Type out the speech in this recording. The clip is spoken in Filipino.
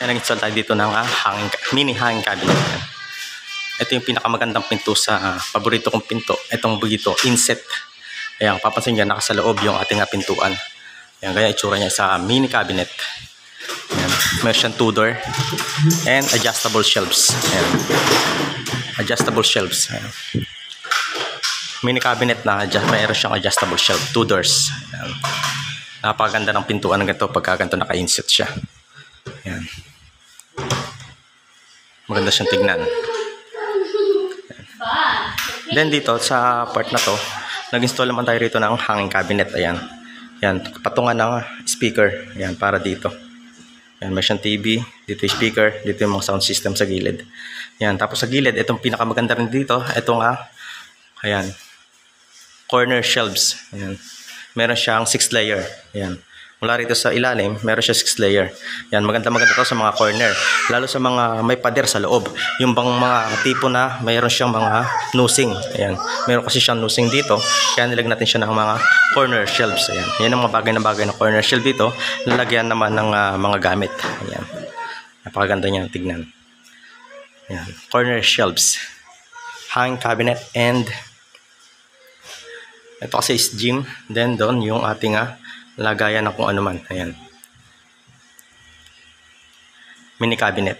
Nag-install tayo dito ng mini hanging cabinet. Ayan. Ito yung pinakamagandang pinto sa paborito kong pinto. Itong bugito, inset. Ayan, papansin nyo, nasa loob yung ating pintuan. Ayan, kaya itsura niya sa mini cabinet. Ayan, meron siyang 2-door and adjustable shelves. Ayan. Adjustable shelves. Ayan. Mini cabinet na mayroon siyang adjustable shelf, 2 doors. Ayan. Napakaganda ng pintuan ng ganito pagka ganito naka-inset siya. Ayan. Maganda siyang tignan. Then dito sa part na to, nag-install naman tayo rito ng hanging cabinet. Ayan. Ayan, patungan ng speaker. Ayan, para dito. Ayan, may siyang TV, dito yung speaker, dito yung mga sound system sa gilid. Ayan, tapos sa gilid, itong pinakamaganda rin dito, itong ayan, corner shelves. Ayan. Meron siyang 6 layer. Ayan. Mula rito sa ilalim, meron siya 6 layer. Ayan, maganda to sa mga corner. Lalo sa mga may pader sa loob. Yung bang mga tipo na mayroon siyang mga nosing. Ayan. Meron kasi siyang nosing dito. Kaya nilagyan natin siya ng mga corner shelves. Ayan. Yan ang mga bagay na corner shelf dito. Nalagyan naman ng mga gamit. Ayan. Napakaganda niya tignan. Ayan. Corner shelves. Hanging cabinet and ito kasi is gym. Then doon yung ating lagayan ng kung ano man. Ayan. Mini cabinet.